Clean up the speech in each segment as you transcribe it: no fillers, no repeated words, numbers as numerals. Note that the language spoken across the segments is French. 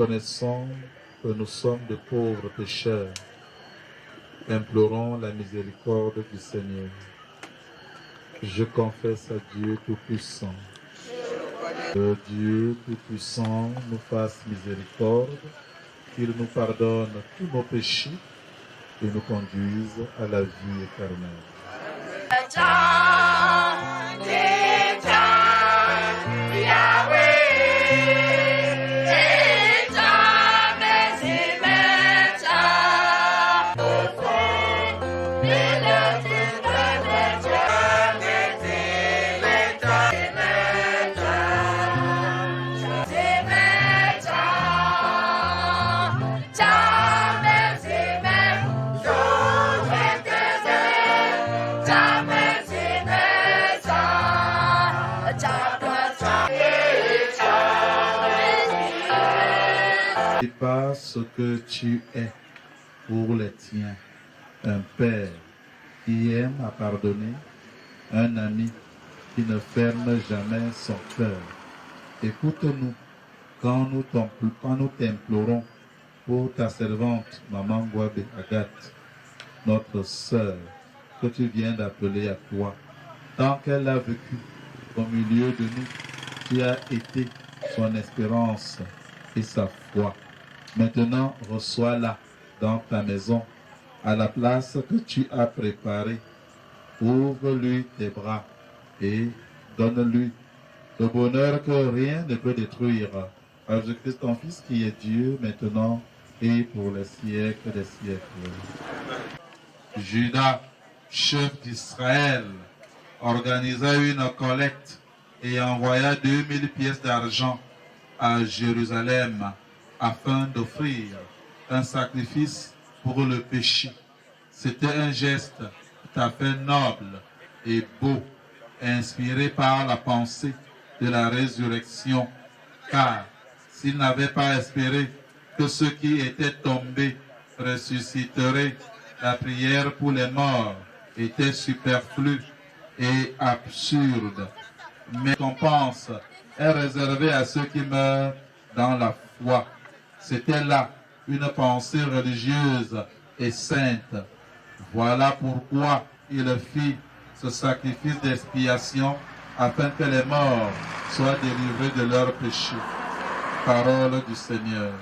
reconnaissons que nous sommes de pauvres pécheurs. Implorons la miséricorde du Seigneur. Je confesse à Dieu Tout-Puissant. Que Dieu Tout-Puissant nous fasse miséricorde, qu'il nous pardonne tous nos péchés et nous conduise à la vie éternelle. Et pas ce que tu es pour les tiens, un père qui aime à pardonner, un ami qui ne ferme jamais son cœur. Écoute-nous quand nous t'implorons pour ta servante, Maman Gouabé Agathe, notre sœur, que tu viens d'appeler à toi. Tant qu'elle a vécu au milieu de nous, tu as été son espérance et sa foi. Maintenant, reçois-la dans ta maison, à la place que tu as préparée. Ouvre-lui tes bras et donne-lui le bonheur que rien ne peut détruire. Par Jésus-Christ, ton Fils, qui est Dieu, maintenant et pour les siècles des siècles. Judas, chef d'Israël, organisa une collecte et envoya 2000 pièces d'argent à Jérusalem afin d'offrir un sacrifice pour le péché. C'était un geste tout à fait noble et beau, inspiré par la pensée de la résurrection, car s'il n'avait pas espéré que ceux qui étaient tombés ressusciteraient, la prière pour les morts était superflue et absurde. Mais la récompense est réservée à ceux qui meurent dans la foi. C'était là une pensée religieuse et sainte. Voilà pourquoi il fit ce sacrifice d'expiation afin que les morts soient délivrés de leurs péchés. Parole du Seigneur.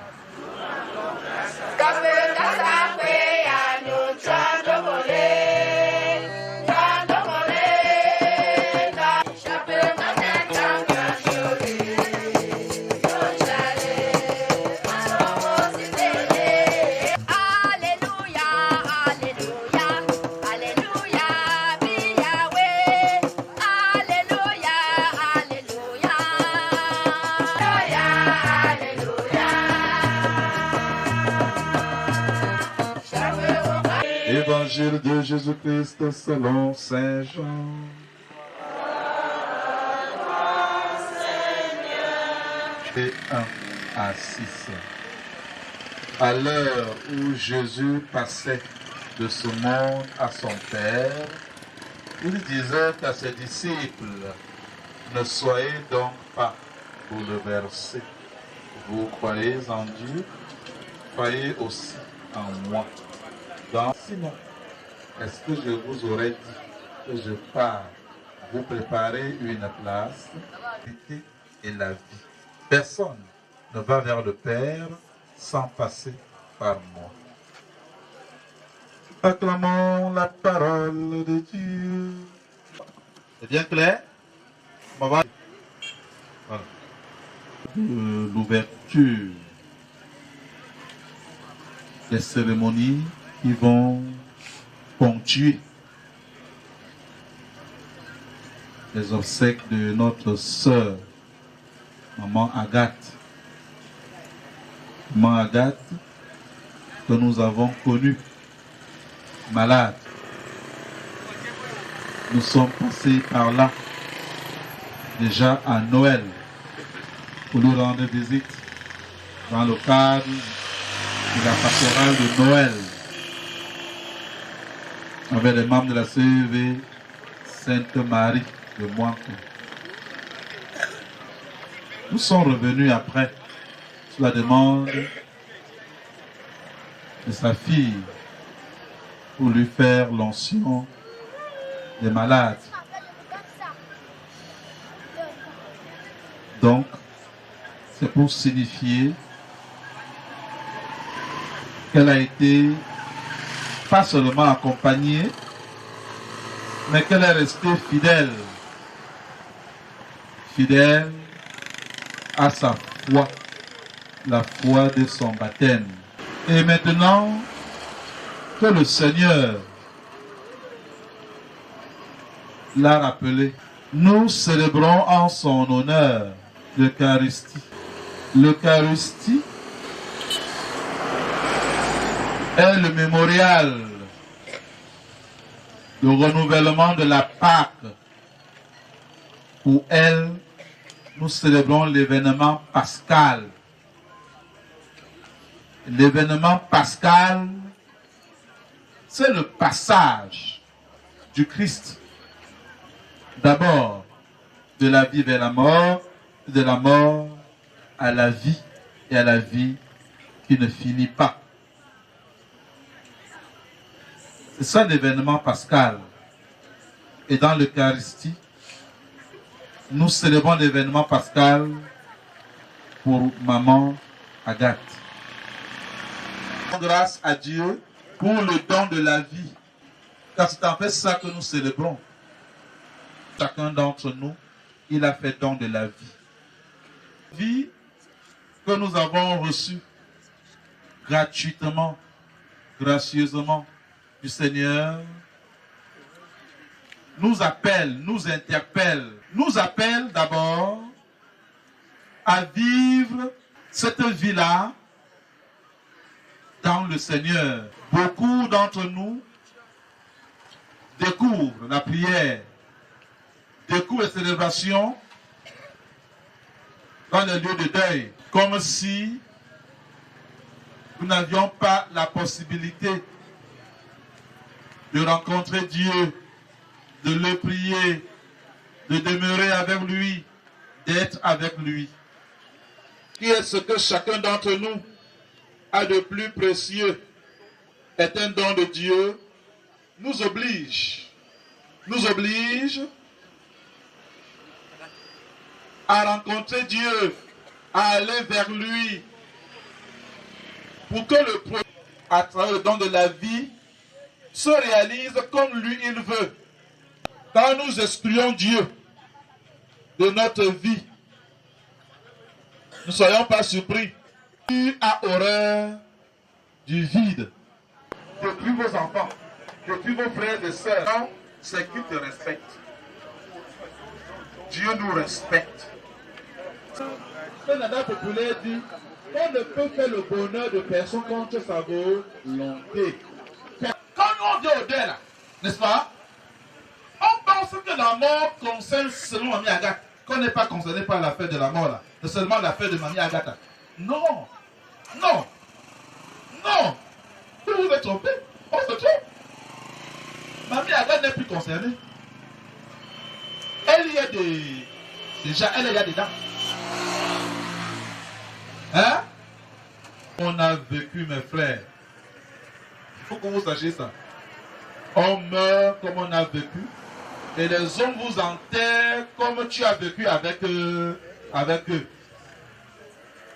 Évangile de Jésus-Christ selon Saint Jean. Et 1 à 6. À l'heure où Jésus passait de ce monde à son Père, il disait à ses disciples, ne soyez donc pas bouleversés. Vous croyez en Dieu, croyez aussi en moi. Sinon, est-ce que je vous aurais dit que je pars vous préparer une place et la vie? Personne ne va vers le Père sans passer par moi. Acclamons la parole de Dieu. C'est bien clair? Voilà. L'ouverture des cérémonies qui vont ponctuer les obsèques de notre sœur, Maman Agathe. Maman Agathe, que nous avons connue malade. Nous sommes passés par là, déjà à Noël, pour nous rendre visite dans le cadre de la pastorale de Noël, avec les membres de la CEV Sainte-Marie de Moinco. Nous sommes revenus après sur la demande de sa fille pour lui faire l'onction des malades. Donc, c'est pour signifier qu'elle a été pas seulement accompagnée, mais qu'elle est restée fidèle. Fidèle à sa foi, la foi de son baptême. Et maintenant que le Seigneur l'a rappelé, nous célébrons en son honneur l'Eucharistie. L'Eucharistie est le mémorial, le renouvellement de la Pâque. Pour elle, nous célébrons l'événement pascal. L'événement pascal, c'est le passage du Christ. D'abord, de la vie vers la mort, de la mort à la vie et à la vie qui ne finit pas. C'est ça l'événement pascal. Et dans l'Eucharistie, nous célébrons l'événement pascal pour maman Agathe. Grâce à Dieu pour le don de la vie. Car c'est en fait ça que nous célébrons. Chacun d'entre nous, il a fait don de la vie. Vie que nous avons reçue gratuitement, gracieusement du Seigneur, nous appelle, nous interpelle, nous appelle d'abord à vivre cette vie-là dans le Seigneur. Beaucoup d'entre nous découvrent la prière, découvrent la célébration dans les lieux de deuil, comme si nous n'avions pas la possibilité de rencontrer Dieu, de le prier, de demeurer avec lui, d'être avec lui. Qui est ce que chacun d'entre nous a de plus précieux est un don de Dieu, nous oblige à rencontrer Dieu, à aller vers lui, pour que le projet, à travers le don de la vie, se réalise comme lui il veut. Quand nous excluons Dieu de notre vie, ne soyons pas surpris. Dieu a horreur du vide. Depuis vos enfants, depuis vos frères et sœurs, c'est qu'ils te respectent. Dieu nous respecte. Le Nada populaire dit qu'on ne peut faire le bonheur de personne contre sa volonté. Quand on vient au deuil, n'est-ce pas? On pense que la mort concerne seulement Mamie Agathe, qu'on n'est pas concerné par l'affaire de la mort là. C'est seulement l'affaire de Mamie Agathe. Non, non, non. Vous vous êtes trompé. On se trompe. Mamie Agathe n'est plus concernée. Elle y a déjà, elle y a dedans. Hein? On a vécu, mes frères. Il faut que vous sachiez ça. On meurt comme on a vécu. Et les hommes vous enterrent comme tu as vécu avec eux. Il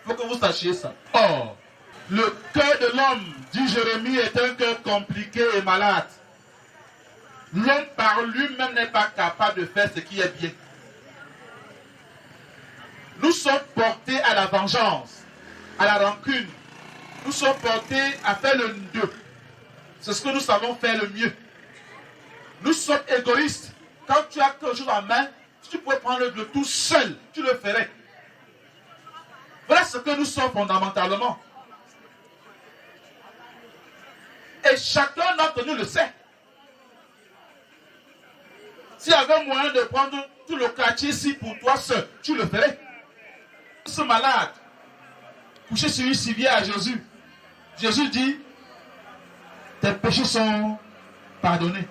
faut que vous sachiez ça. Or, le cœur de l'homme, dit Jérémie, est un cœur compliqué et malade. L'homme par lui-même n'est pas capable de faire ce qui est bien. Nous sommes portés à la vengeance, à la rancune. Nous sommes portés à faire le deux. C'est ce que nous savons faire le mieux. Nous sommes égoïstes. Quand tu as quelque chose en main, si tu pouvais prendre le tout seul, tu le ferais. Voilà ce que nous sommes fondamentalement. Et chacun d'entre nous le sait. S'il y avait moyen de prendre tout le quartier ici pour toi seul, tu le ferais. Ce malade, couché sur une civière à Jésus, Jésus dit, tes péchés sont pardonnés.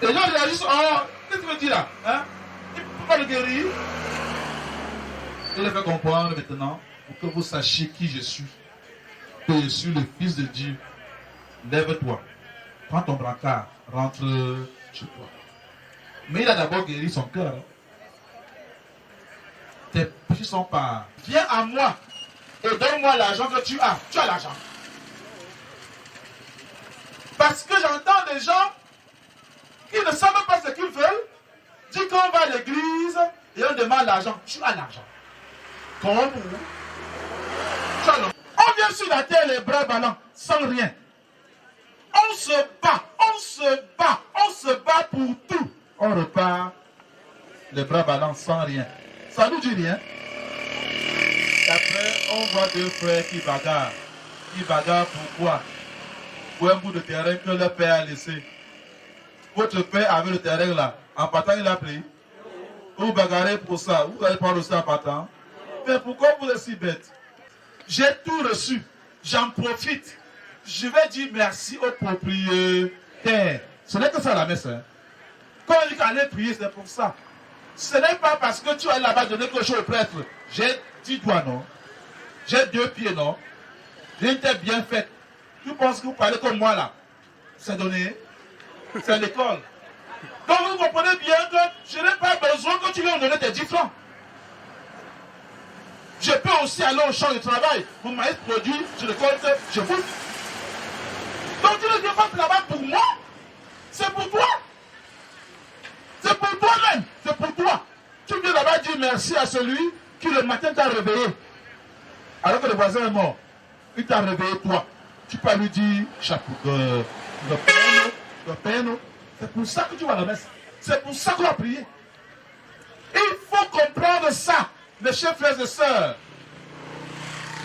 Et les gens réagissent, oh, qu'est-ce que tu veux dire là? Hein? Il ne peut pas le guérir. Il le fait comprendre maintenant pour que vous sachiez qui je suis, que je suis le Fils de Dieu. Lève-toi, prends ton brancard, rentre chez toi. Mais il a d'abord guéri son cœur. Tes péchés sont pas. Viens à moi et donne-moi l'argent que tu as. Tu as l'argent. Parce que j'entends des gens qui ne savent pas ce qu'ils veulent. Dis qu'on va à l'église et on demande l'argent. Tu as l'argent. Comment vous? Tu as l'argent. On vient sur la terre les bras ballants, sans rien. On se bat, on se bat, on se bat pour tout. On repart les bras ballants sans rien. Ça nous dit rien. Après, on voit deux frères qui bagarrent. Qui bagarrent pourquoi? Pour un bout de terrain que le père a laissé. Votre père avait le terrain là. En partant, il a pris. Vous bagarrez pour ça. Vous allez prendre ça en partant. Mais pourquoi vous êtes si bête? J'ai tout reçu. J'en profite. Je vais dire merci au propriétaire. Ce n'est que ça la messe. Hein. Quand on dit qu'aller prier, c'est pour ça. Ce n'est pas parce que tu as là-bas donné quelque chose au prêtre. J'ai 10 doigts, non? J'ai 2 pieds, non? Rien n'était bien fait. Tu penses que vous parlez comme moi là? C'est donné. C'est l'école. Donc vous comprenez bien que je n'ai pas besoin que tu viennes me donner tes 10 francs. Je peux aussi aller au champ de travail. Mon maïs produit, je récolte, je bouffe. Donc tu ne viens pas là-bas pour moi. C'est pour toi. C'est pour toi-même. C'est pour toi. Tu viens là-bas dire merci à celui qui le matin t'a réveillé. Alors que le voisin est mort. Il t'a réveillé toi. Tu peux lui dire chapeau de peine. C'est pour ça que tu vas à la messe. C'est pour ça qu'on va prier. Il faut comprendre ça, mes chers frères et sœurs.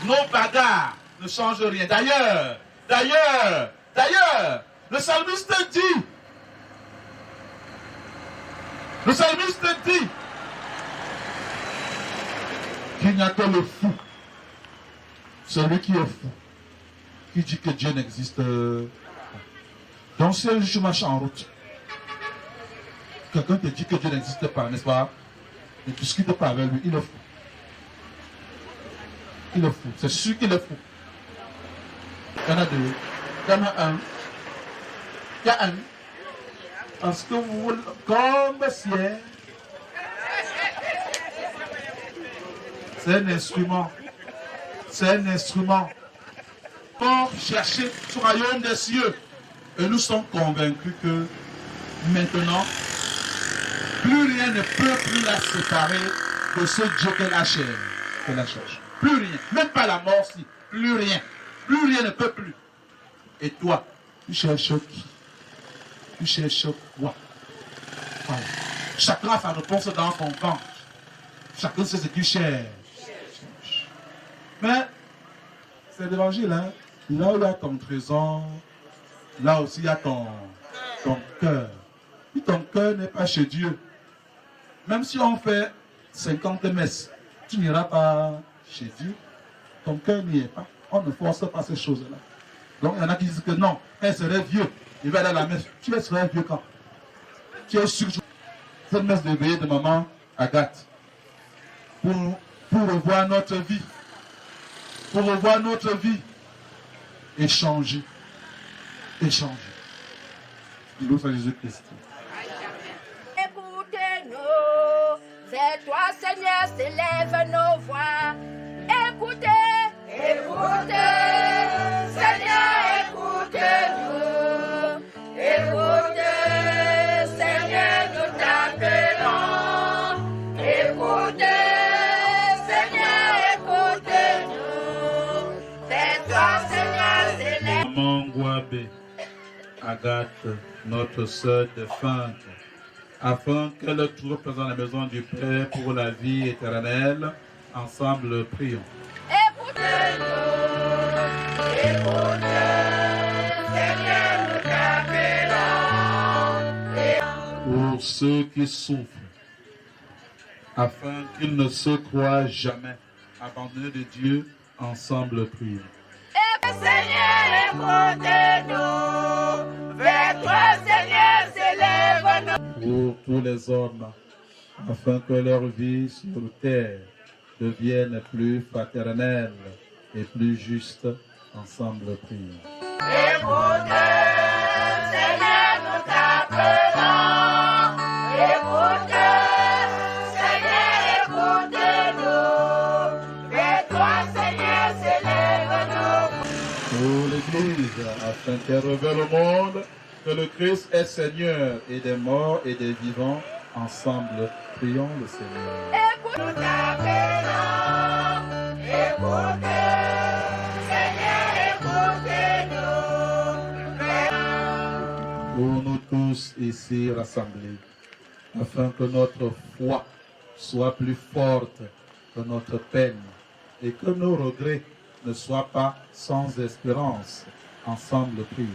Nos bagarres ne changent rien. D'ailleurs, le psalmiste dit, qu'il n'y a que le fou, celui qui est fou, qui dit que Dieu n'existe pas. Donc si un jour tu marches en route, quelqu'un te dit que Dieu n'existe pas, n'est-ce pas? Ne discute pas avec lui, il est fou. Il est fou, c'est sûr qu'il est fou. Il y en a deux, il y en a un. Il y a un. Parce que vous, comme ciel, c'est un instrument. C'est un instrument pour chercher ce royaume des cieux. Et nous sommes convaincus que maintenant, plus rien ne peut plus la séparer de ce Dieu qu'elle a cherche. Plus rien. Même pas la mort, si. Plus rien. Plus rien ne peut plus. Et toi, tu cherches qui? Tu cherches quoi? Voilà. Chacun a sa réponse dans son ventre. Chacun sait ce qu'il cherche. Mais, c'est l'évangile, hein? Là où il y a ton trésor, là aussi il y a ton cœur. Si ton cœur n'est pas chez Dieu, même si on fait 50 messes, tu n'iras pas chez Dieu. Ton cœur n'y est pas. On ne force pas ces choses-là. Donc il y en a qui disent que non, elle serait vieux. Il va aller à la messe. Tu serais vieux quand? Tu es sûr que cette messe de veillée de maman Agathe. Pour revoir notre vie. Pour revoir notre vie. Échanger. Échanger. Nous à Jésus-Christ. Écoutez-nous, vers toi Seigneur s'élèvent nos voix. Écoutez, écoutez, Seigneur, écoutez-nous. Écoutez, Seigneur, nous t'appelons. Écoutez, Seigneur, écoutez-nous. Vers toi Seigneur s'élèvent. Maman Guabé, Agathe, notre sœur défunte, afin qu'elle trouve présent à la maison du Père pour la vie éternelle. Ensemble, prions. Écoutez-nous, Seigneur, nous t'appelons. Pour ceux qui souffrent, afin qu'ils ne se croient jamais abandonnés de Dieu, ensemble, prions. Seigneur, écoutez-nous. Vers toi, Seigneur, s'élève nos. Pour tous les hommes, afin que leur vie sur terre deviennent plus fraternels et plus justes. Ensemble, prions. Écoute, Seigneur, nous t'appelons. Écoute, Seigneur, écoute-nous. Et toi, Seigneur, s'élève-nous. Pour l'Église, afin qu'elle révèle au monde que le Christ est Seigneur et des morts et des vivants. Ensemble, prions le Seigneur. Écoute, nous t'appelons. Écoute, Seigneur, écoute-nous. Pour nous tous ici rassemblés, afin que notre foi soit plus forte que notre peine et que nos regrets ne soient pas sans espérance. Ensemble, prions.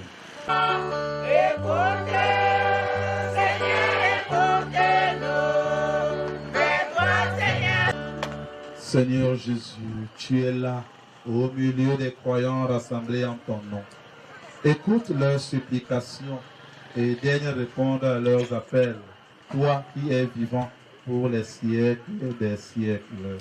Écoute, Seigneur, écoute-nous. Et toi, Seigneur. Seigneur Jésus, tu es là, au milieu des croyants rassemblés en ton nom. Écoute leurs supplications et daigne répondre à leurs appels, toi qui es vivant pour les siècles des siècles.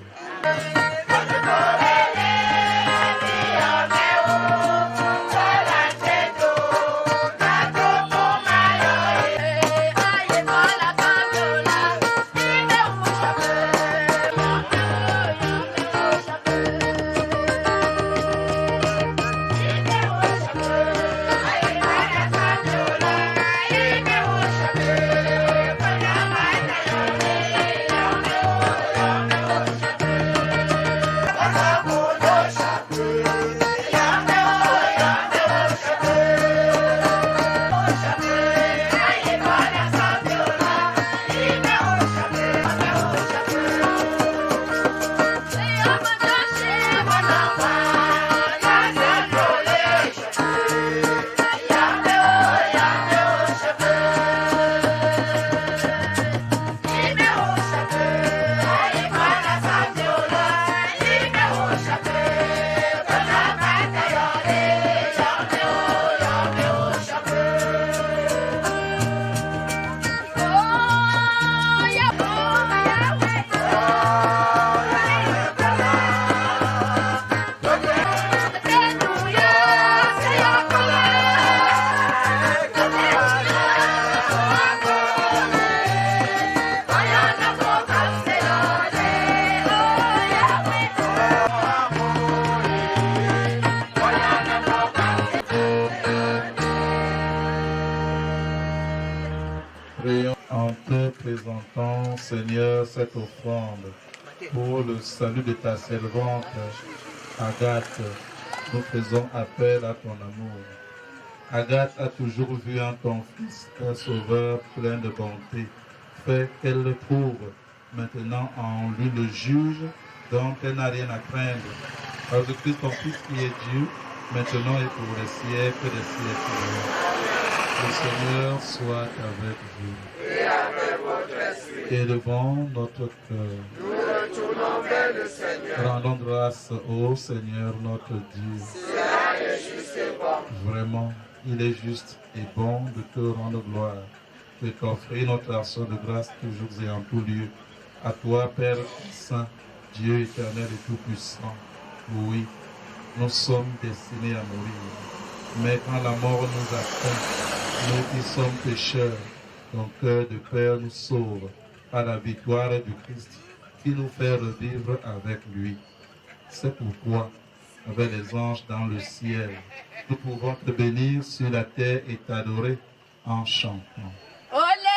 Prions en te présentant, Seigneur, cette offrande pour le salut de ta servante Agathe. Nous faisons appel à ton amour. Agathe a toujours vu en ton Fils un sauveur plein de bonté. Fais qu'elle trouve maintenant en lui le juge dont elle n'a rien à craindre. Par Christ, ton Fils qui est Dieu, maintenant et pour les siècles des siècles. Le Seigneur soit avec vous. Et avec votre esprit. Élevons notre cœur. Nous retournons vers le Seigneur. Rendons grâce au Seigneur notre Dieu. Cela est juste et bon. Vraiment, il est juste et bon de te rendre gloire, de t'offrir notre action de grâce toujours et en tout lieu. À toi, Père Saint, Dieu éternel et tout-puissant. Oui, nous sommes destinés à mourir. Mais quand la mort nous atteint, nous qui sommes pécheurs, ton cœur de Père nous sauve par la victoire du Christ qui nous fait revivre avec lui. C'est pourquoi, avec les anges dans le ciel, nous pouvons te bénir sur la terre et t'adorer en chantant. Olé!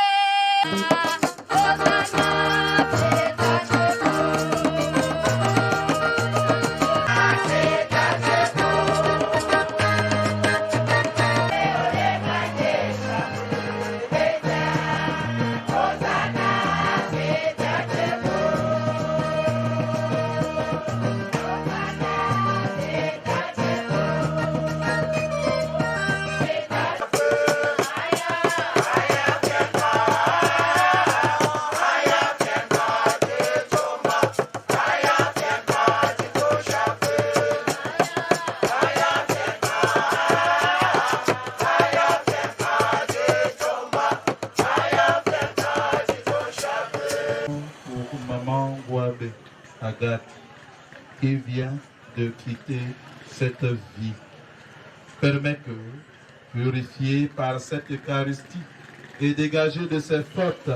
Agathe qui vient de quitter cette vie. Permets que, purifiée par cette Eucharistie et dégagée de ses fautes,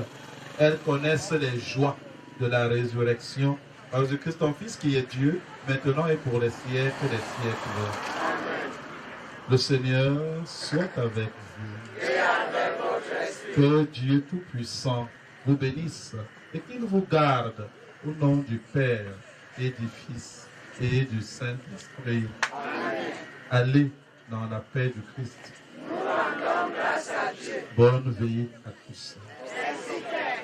elle connaisse les joies de la résurrection par Jésus-Christ, ton Fils, qui est Dieu, maintenant et pour les siècles des siècles. Le Seigneur soit avec vous. Et avec votre esprit. Que Dieu Tout-Puissant vous bénisse et qu'il vous garde au nom du Père et du Fils et du Saint-Esprit. Amen. Allez dans la paix du Christ. Nous rendons grâce à Dieu. Bonne veillée à tous. Merci, Père.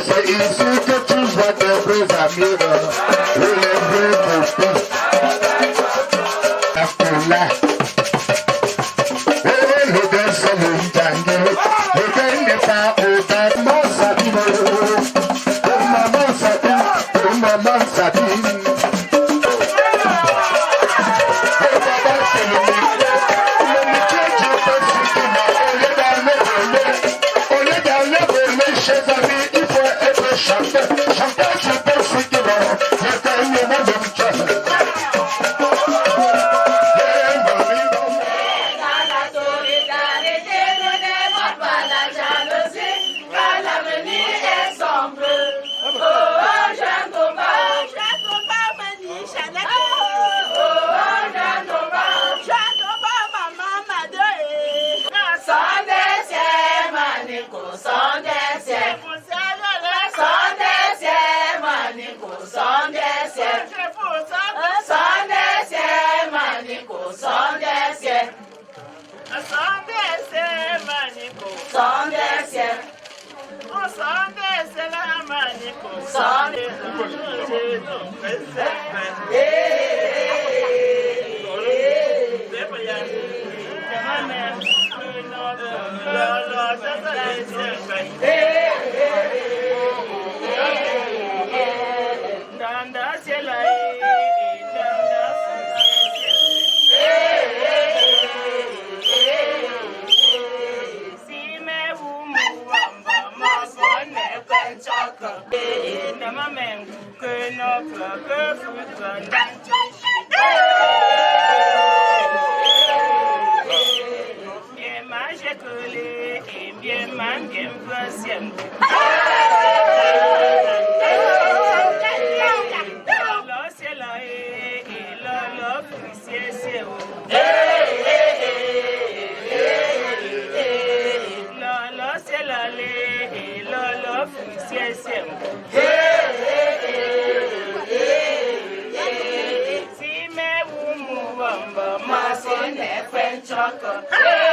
C'est ici que tu vois tes vrais amis. Hey!